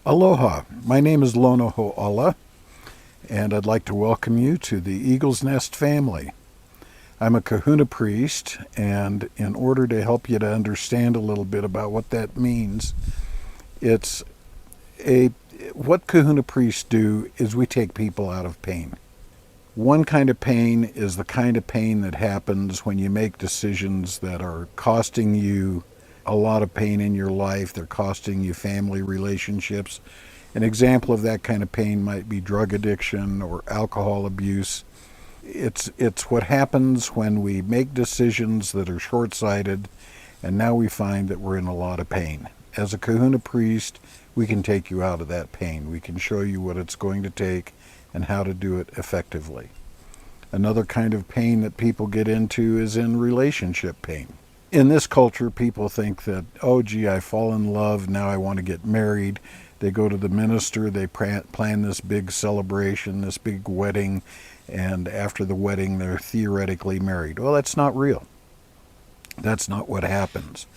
Aloha, my name is Lono, and I'd like to welcome you to the Eagle's Nest family. I'm a kahuna priest, and in order to help you to understand a little bit about what that means, it's a what kahuna priests do is we take people out of pain. One kind of pain is the kind of pain that happens when you make decisions that are costing you a lot of pain in your life. They're costing you family relationships. An example of that kind of pain might be drug addiction or alcohol abuse. It's what happens when we make decisions that are short-sighted, and now we find that we're in a lot of pain. As a kahuna priest, we can take you out of that pain. We can show you what it's going to take and how to do it effectively. Another kind of pain that people get into is in relationship pain. In this culture, people think that, oh gee, I fall in love, now I want to get married. They go to the minister, they plan this big celebration, this big wedding, and after the wedding, they're theoretically married. Well, that's not real. That's not what happens.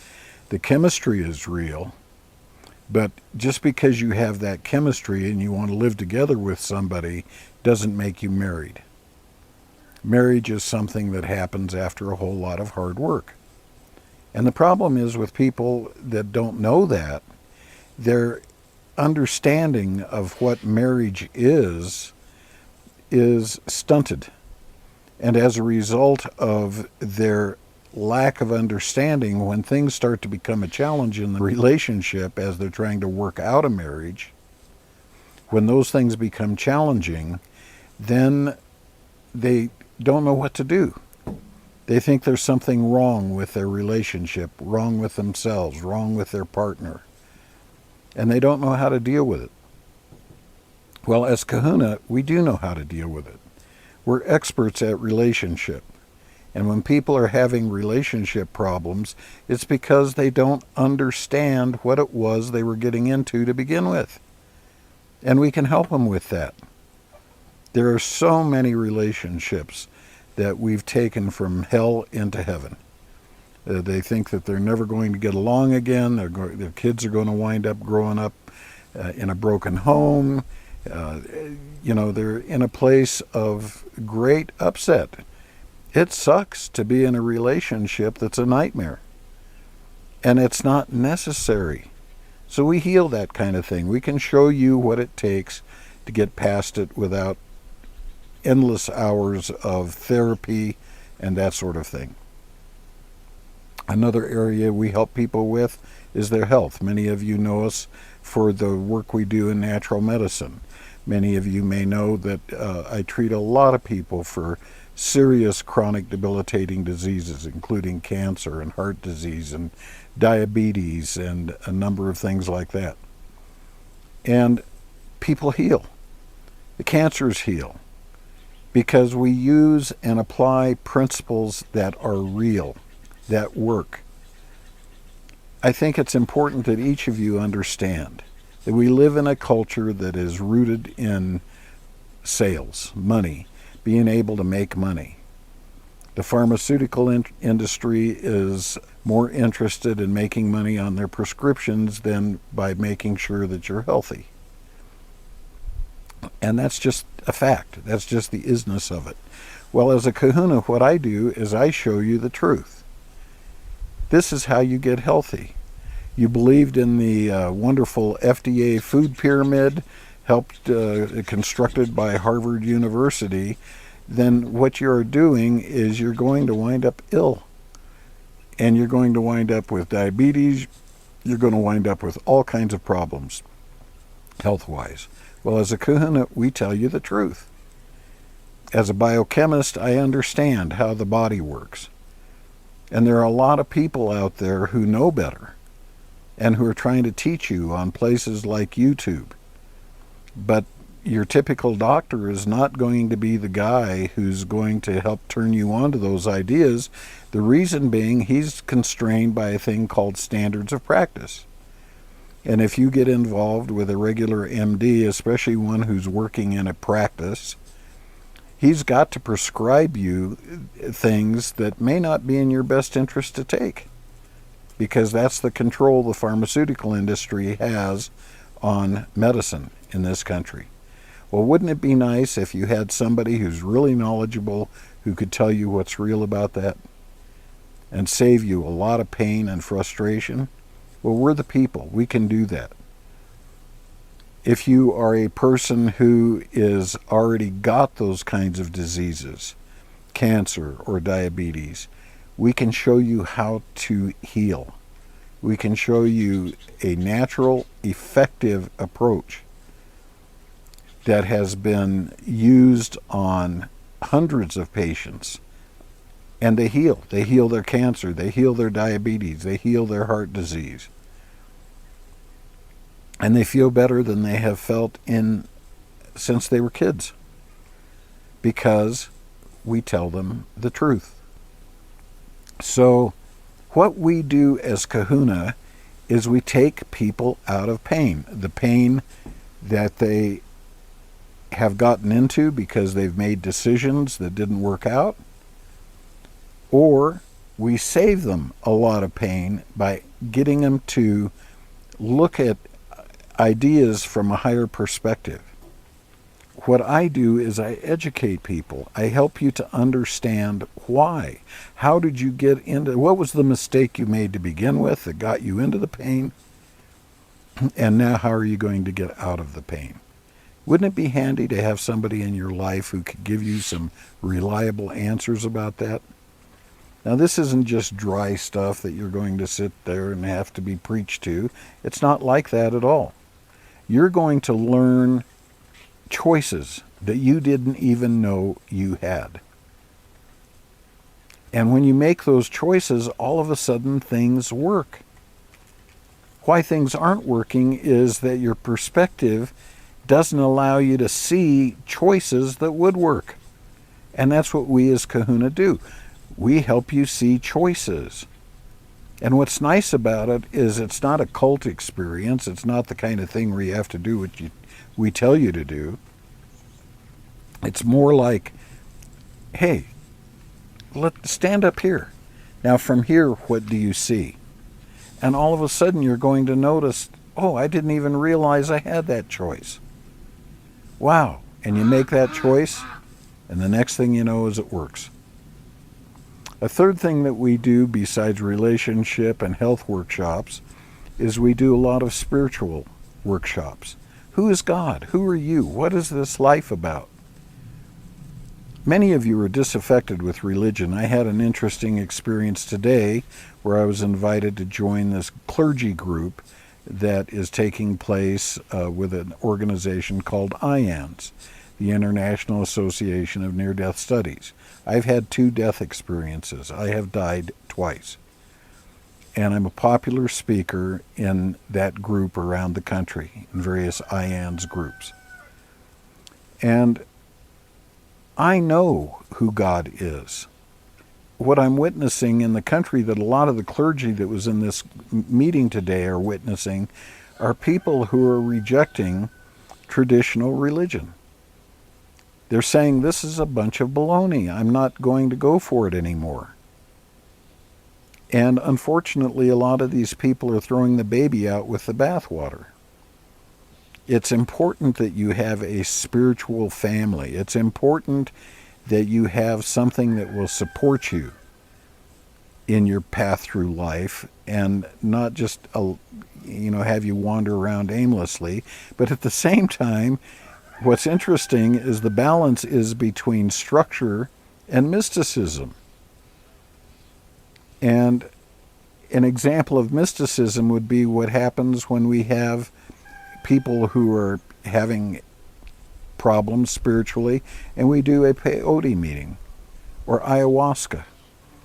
The chemistry is real, but just because you have that chemistry and you want to live together with somebody doesn't make you married. Marriage is something that happens after a whole lot of hard work. And the problem is with people that don't know that, their understanding of what marriage is stunted. And as a result of their lack of understanding, when things start to become a challenge in the relationship as they're trying to work out a marriage, when those things become challenging, then they don't know what to do. They think there's something wrong with their relationship, wrong with themselves, wrong with their partner, and they don't know how to deal with it. Well, as kahuna, we do know how to deal with it. We're experts at relationship. And when people are having relationship problems, it's because they don't understand what it was they were getting into to begin with. And we can help them with that. There are so many relationships that we've taken from hell into heaven. They think that they're never going to get along again. Their kids are going to wind up growing up in a broken home. They're in a place of great upset. It sucks to be in a relationship that's a nightmare. And it's not necessary. So we heal that kind of thing. We can show you what it takes to get past it without endless hours of therapy and that sort of thing. Another area we help people with is their health. Many of you know us for the work we do in natural medicine. Many of you may know that I treat a lot of people for serious chronic debilitating diseases, including cancer and heart disease and diabetes and a number of things like that. And people heal. The cancers heal because we use and apply principles that are real, that work. I think it's important that each of you understand that we live in a culture that is rooted in sales, money, being able to make money. The pharmaceutical industry is more interested in making money on their prescriptions than by making sure that you're healthy. And that's just a fact. That's just the isness of it. Well, as a kahuna, what I do is I show you the truth. This is how you get healthy. You believed in the wonderful FDA food pyramid, constructed by Harvard University, then what you're doing is you're going to wind up ill. And you're going to wind up with diabetes. You're going to wind up with all kinds of problems, health-wise. Well, as a kahuna, we tell you the truth. As a biochemist, I understand how the body works. And there are a lot of people out there who know better and who are trying to teach you on places like YouTube. But your typical doctor is not going to be the guy who's going to help turn you on to those ideas. The reason being, he's constrained by a thing called standards of practice. And if you get involved with a regular MD, especially one who's working in a practice, he's got to prescribe you things that may not be in your best interest to take, because that's the control the pharmaceutical industry has on medicine in this country. Well, wouldn't it be nice if you had somebody who's really knowledgeable who could tell you what's real about that and save you a lot of pain and frustration? Well, we're the people. We can do that. If you are a person who is already got those kinds of diseases, cancer or diabetes, we can show you how to heal. We can show you a natural, effective approach that has been used on hundreds of patients, and they heal. They heal their cancer, they heal their diabetes, they heal their heart disease. And they feel better than they have felt since they were kids, because we tell them the truth. So what we do as kahuna is we take people out of pain, the pain that they have gotten into because they've made decisions that didn't work out, or we save them a lot of pain by getting them to look at ideas from a higher perspective. What I do is I educate people. I help you to understand why. How did you get into, what was the mistake you made to begin with that got you into the pain? And now how are you going to get out of the pain? Wouldn't it be handy to have somebody in your life who could give you some reliable answers about that? Now, this isn't just dry stuff that you're going to sit there and have to be preached to. It's not like that at all. You're going to learn choices that you didn't even know you had. And when you make those choices, all of a sudden things work. Why things aren't working is that your perspective doesn't allow you to see choices that would work. And that's what we as kahuna do. We help you see choices. And what's nice about it is it's not a cult experience. It's not the kind of thing where you have to do what we tell you to do. It's more like, hey, stand up here. Now from here, what do you see? And all of a sudden you're going to notice, oh, I didn't even realize I had that choice. Wow. And you make that choice, and the next thing you know is it works. A third thing that we do besides relationship and health workshops is we do a lot of spiritual workshops. Who is God? Who are you? What is this life about? Many of you are disaffected with religion. I had an interesting experience today where I was invited to join this clergy group that is taking place with an organization called IANS, the International Association of Near-Death Studies. I've had 2 death experiences. I have died twice. And I'm a popular speaker in that group around the country, in various IANS groups. And I know who God is. What I'm witnessing in the country that a lot of the clergy that was in this meeting today are witnessing are people who are rejecting traditional religion. They're saying this is a bunch of baloney. I'm not going to go for it anymore. And unfortunately, a lot of these people are throwing the baby out with the bathwater. It's important that you have a spiritual family. It's important that you have something that will support you in your path through life and not just have you wander around aimlessly. But at the same time, what's interesting is the balance is between structure and mysticism. And an example of mysticism would be what happens when we have people who are having problems spiritually, and we do a peyote meeting or ayahuasca.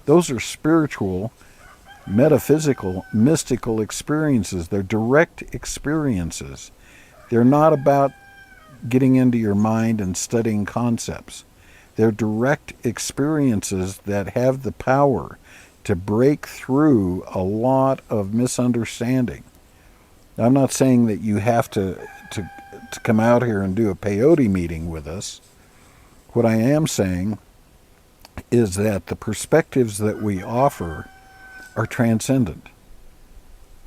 Those are spiritual, metaphysical, mystical experiences. They're direct experiences. They're not about getting into your mind and studying concepts. They're direct experiences that have the power to break through a lot of misunderstanding. Now, I'm not saying that you have to come out here and do a peyote meeting with us. What I am saying is that the perspectives that we offer are transcendent.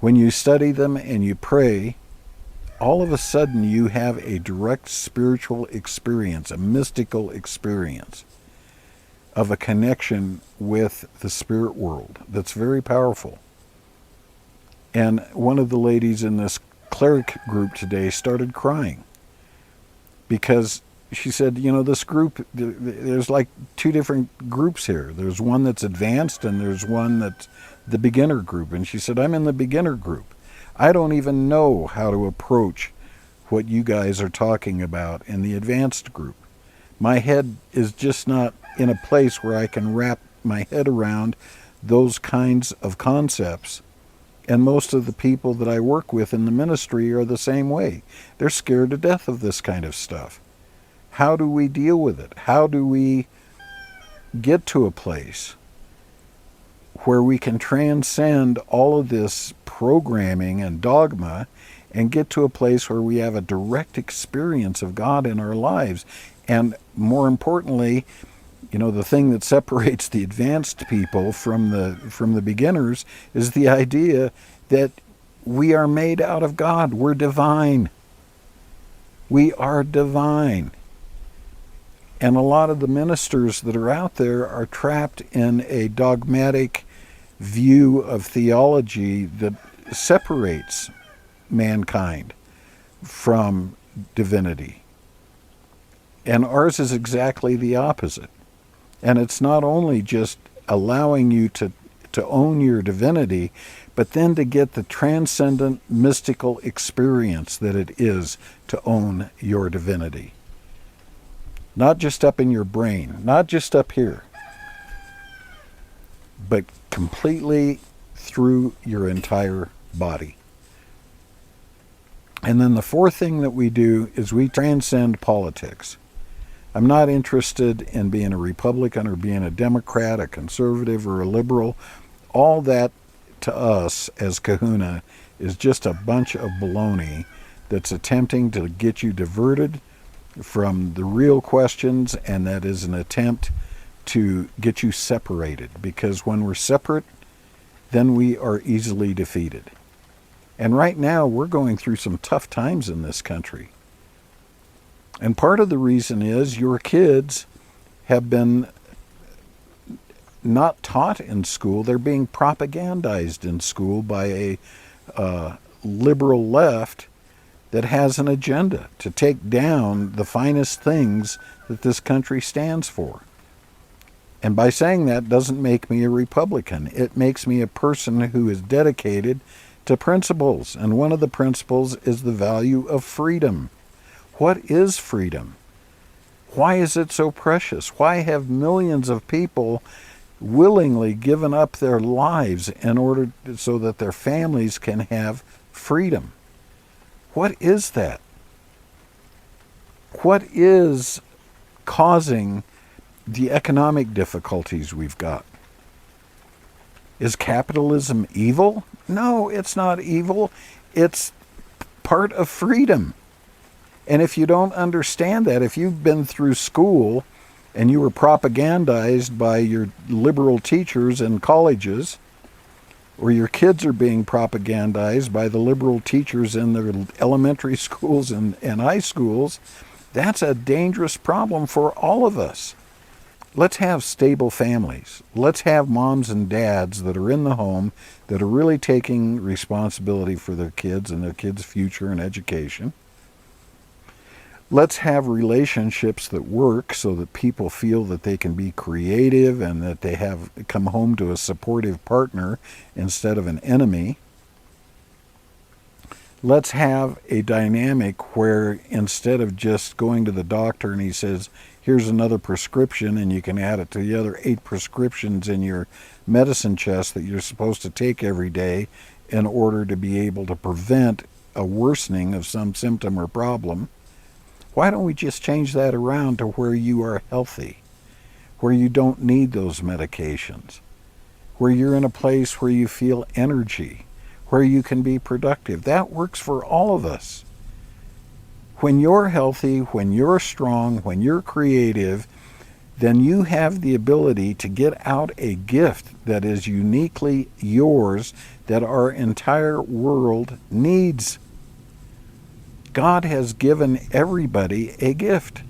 When you study them and you pray, all of a sudden you have a direct spiritual experience, a mystical experience of a connection with the spirit world that's very powerful. And one of the ladies in this cleric group today started crying because she said, this group, there's like two different groups here. There's one that's advanced and there's one that's the beginner group. And she said, I'm in the beginner group. I don't even know how to approach what you guys are talking about in the advanced group. My head is just not in a place where I can wrap my head around those kinds of concepts. And most of the people that I work with in the ministry are the same way. They're scared to death of this kind of stuff. How do we deal with it? How do we get to a place where we can transcend all of this programming and dogma and get to a place where we have a direct experience of God in our lives? And more importantly, the thing that separates the advanced people from the beginners is the idea that we are made out of God. We're divine. We are divine. And a lot of the ministers that are out there are trapped in a dogmatic view of theology that separates mankind from divinity. And ours is exactly the opposite. And it's not only just allowing you to own your divinity, but then to get the transcendent mystical experience that it is to own your divinity. Not just up in your brain, not just up here, but completely through your entire body. And then the fourth thing that we do is we transcend politics. I'm not interested in being a Republican or being a Democrat, a conservative or a liberal. All that to us as kahuna is just a bunch of baloney that's attempting to get you diverted from the real questions, and that is an attempt to get you separated. Because when we're separate, then we are easily defeated. And right now, we're going through some tough times in this country. And part of the reason is your kids have been not taught in school. They're being propagandized in school by a liberal left that has an agenda to take down the finest things that this country stands for. And by saying that doesn't make me a Republican. It makes me a person who is dedicated to principles. And one of the principles is the value of freedom. What is freedom? Why is it so precious? Why have millions of people willingly given up their lives in order so that their families can have freedom? What is that? What is causing the economic difficulties we've got? Is capitalism evil? No, it's not evil. It's part of freedom. And if you don't understand that, if you've been through school and you were propagandized by your liberal teachers in colleges, or your kids are being propagandized by the liberal teachers in their elementary schools and high schools, that's a dangerous problem for all of us. Let's have stable families. Let's have moms and dads that are in the home that are really taking responsibility for their kids and their kids' future and education. Let's have relationships that work so that people feel that they can be creative and that they have come home to a supportive partner instead of an enemy. Let's have a dynamic where instead of just going to the doctor and he says, here's another prescription and you can add it to the other 8 prescriptions in your medicine chest that you're supposed to take every day in order to be able to prevent a worsening of some symptom or problem. Why don't we just change that around to where you are healthy, where you don't need those medications, where you're in a place where you feel energy, where you can be productive? That works for all of us. When you're healthy, when you're strong, when you're creative, then you have the ability to get out a gift that is uniquely yours that our entire world needs. God has given everybody a gift.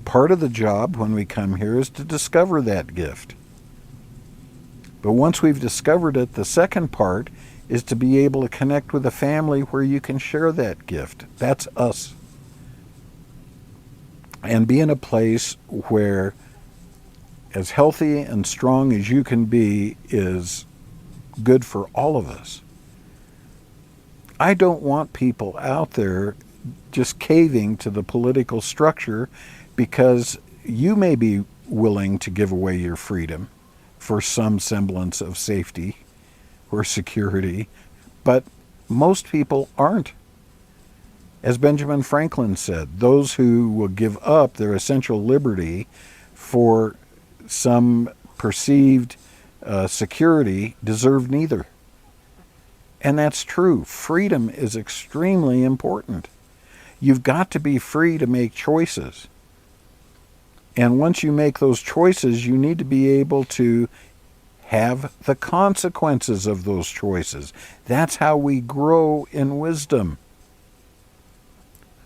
Part of the job when we come here is to discover that gift. But once we've discovered it, the second part is to be able to connect with a family where you can share that gift. That's us. And be in a place where as healthy and strong as you can be is good for all of us. I don't want people out there just caving to the political structure because you may be willing to give away your freedom for some semblance of safety or security, but most people aren't. As Benjamin Franklin said, those who will give up their essential liberty for some perceived security deserve neither. And that's true. Freedom is extremely important. You've got to be free to make choices. And once you make those choices, you need to be able to have the consequences of those choices. That's how we grow in wisdom.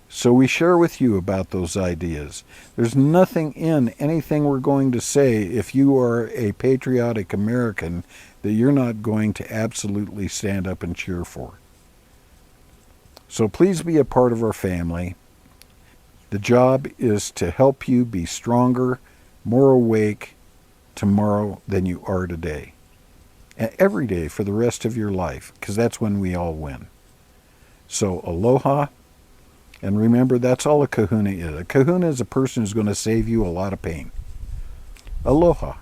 So we share with you about those ideas. There's nothing in anything we're going to say, if you are a patriotic American, that you're not going to absolutely stand up and cheer for. So please be a part of our family. The job is to help you be stronger, more awake tomorrow than you are today. And every day for the rest of your life, because that's when we all win. So aloha. And remember, that's all a kahuna is. A kahuna is a person who's going to save you a lot of pain. Aloha.